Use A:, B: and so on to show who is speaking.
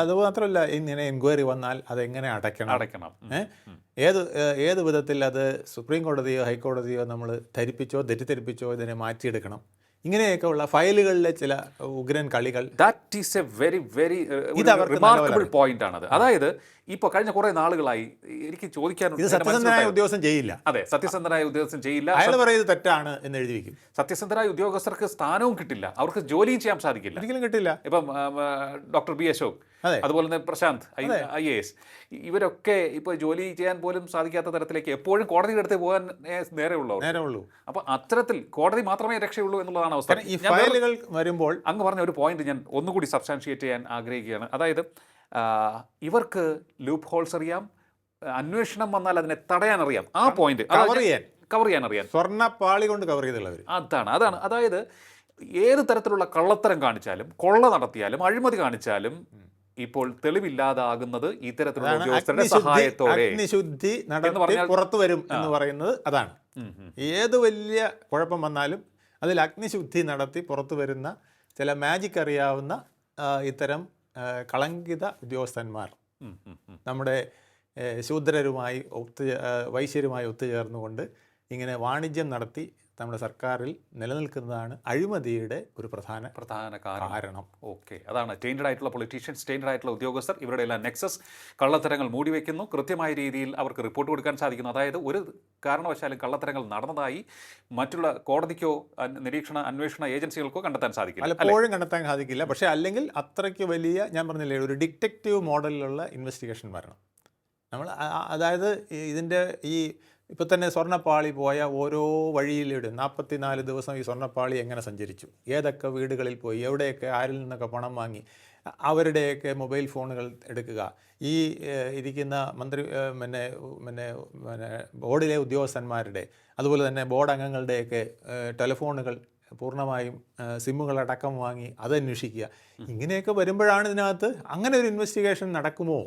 A: അതുമാത്രമല്ല, ഇങ്ങനെ എൻക്വയറി വന്നാൽ അതെങ്ങനെ അടയ്ക്കണം. ഏത് വിധത്തിൽ അത് സുപ്രീം കോടതിയോ ഹൈക്കോടതിയോ നമ്മൾ തെറ്റിദ്ധരിപ്പിച്ചോ ഇതിനെ മാറ്റിയെടുക്കണം. ഇങ്ങനെയൊക്കെ ഉള്ള ഫയലുകളിലെ ചില ഉഗ്രൻ കളികൾ.
B: That is A very very remarkable point ആണത്. അതായത് ഇപ്പോൾ കഴിഞ്ഞ കുറേ നാളുകളായി എനിക്ക് ചോദിക്കാൻ,
A: ഇത് സത്യസന്ധനായ ഉദ്യോഗസ്ഥൻ ചെയ്യില്ല.
B: അതെ, സത്യസന്ധനായ ഉദ്യോഗസ്ഥൻ ചെയ്യില്ല.
A: അയാൾ പറയുന്നത് തെറ്റാണ് എന്ന് എഴുതി വയ്ക്കും.
B: സത്യസന്ധരായ ഉദ്യോഗസ്ഥർക്ക് സ്ഥാനവും കിട്ടില്ല, അവർക്ക് ജോലിയും ചെയ്യാൻ സാധിക്കില്ല,
A: ഒരിക്കലും കിട്ടില്ല.
B: ഇപ്പം ഡോക്ടർ ബി അശോക്, അതുപോലെ തന്നെ പ്രശാന്ത് IAS, ഇവരൊക്കെ ഇപ്പോൾ ജോലി ചെയ്യാൻ പോലും സാധിക്കാത്ത തരത്തിലേക്ക് എപ്പോഴും കോടതിയുടെ അടുത്ത് പോകാൻ നേരമുള്ളൂ. അപ്പോൾ അത്തരത്തിൽ കോടതി മാത്രമേ രക്ഷയുള്ളൂ എന്നുള്ളതാണ് അവസ്ഥ.
A: ഈ ഫയലുകൾ വരുമ്പോൾ
B: അങ്ങ് പറഞ്ഞ ഒരു പോയിന്റ് ഞാൻ ഒന്നുകൂടി സബ്സ്റ്റാൻഷിയേറ്റ് ചെയ്യാൻ ആഗ്രഹിക്കുകയാണ്. അതായത് ഇവർക്ക് ലൂപ്പ് ഹോൾസ് അറിയാം, അന്വേഷണം വന്നാൽ അതിനെ തടയാൻ അറിയാം. ആ പോയിന്റ് കവർ ചെയ്യാൻ അറിയാം.
A: സ്വർണ്ണപ്പാളി കൊണ്ട് കവർ ചെയ്തുള്ളവർ.
B: അതാണ്. അതായത് ഏത് തരത്തിലുള്ള കള്ളത്തരം കാണിച്ചാലും, കൊള്ള നടത്തിയാലും, അഴിമതി കാണിച്ചാലും ഇപ്പോൾ തെളിവില്ലാതാകുന്നത് ഇത്തരത്തിലുള്ള ഉദ്യോഗസ്ഥരുടെ സഹായത്തോടെ.
A: അഗ്നിശുദ്ധി നടത്തി പുറത്തു വരും എന്ന് പറയുന്നത് അതാണ്. ഏത് വലിയ കുഴപ്പം വന്നാലും അതിൽ അഗ്നിശുദ്ധി നടത്തി പുറത്തു വരുന്ന ചില മാജിക് അറിയാവുന്ന ഇത്തരം കളങ്കിത ഉദ്യോഗസ്ഥന്മാർ നമ്മുടെ ശൂദ്രരുമായി വൈശ്യരുമായി ഒത്തുചേർന്നുകൊണ്ട് ഇങ്ങനെ വാണിജ്യം നടത്തി നമ്മുടെ സർക്കാരിൽ നിലനിൽക്കുന്നതാണ് അഴിമതിയുടെ ഒരു പ്രധാന കാരണം.
B: ഓക്കെ, അതാണ് ടെയിൻഡ് ആയിട്ടുള്ള പൊളിറ്റീഷ്യൻസ്, ടെയിൻഡ് ആയിട്ടുള്ള ഉദ്യോഗസ്ഥർ, ഇവരുടെ എല്ലാം നെക്സസ്. കള്ളത്തരങ്ങൾ മൂടിവെക്കുന്നു, കൃത്യമായ രീതിയിൽ അവർക്ക് റിപ്പോർട്ട് കൊടുക്കാൻ സാധിക്കുന്നു. അതായത് ഒരു കാരണവശാലും കള്ളത്തരങ്ങൾ നടന്നതായി മറ്റുള്ള കോടതിക്കോ അന്വേഷണ ഏജൻസികൾക്കോ കണ്ടെത്താൻ സാധിക്കില്ല,
A: പലപ്പോഴും കണ്ടെത്താൻ സാധിക്കില്ല. പക്ഷേ അല്ലെങ്കിൽ അത്രയ്ക്ക് വലിയ, ഞാൻ പറഞ്ഞില്ലേ, ഒരു ഡിറ്റക്റ്റീവ് മോഡലിലുള്ള ഇൻവെസ്റ്റിഗേഷൻ വരണം. അതായത് ഇതിൻ്റെ ഇപ്പോൾ തന്നെ സ്വർണ്ണപ്പാളി പോയ ഓരോ വഴിയിലൂടെ 44 ദിവസം ഈ സ്വർണ്ണപ്പാളി എങ്ങനെ സഞ്ചരിച്ചു, ഏതൊക്കെ വീടുകളിൽ പോയി, എവിടെയൊക്കെ ആരിൽ നിന്നൊക്കെ പണം വാങ്ങി, അവരുടെയൊക്കെ മൊബൈൽ ഫോണുകൾ എടുക്കുക, ഈ ഇരിക്കുന്ന മന്ത്രി ബോർഡിലെ ഉദ്യോഗസ്ഥന്മാരുടെ, അതുപോലെ തന്നെ ബോർഡ് അംഗങ്ങളുടെയൊക്കെ ടെലിഫോണുകൾ പൂർണ്ണമായും സിമ്മുകളടക്കം വാങ്ങി അതന്വേഷിക്കുക. ഇങ്ങനെയൊക്കെ വരുമ്പോഴാണ് ഇതിനകത്ത് അങ്ങനെ ഒരു ഇൻവെസ്റ്റിഗേഷൻ നടക്കുമോ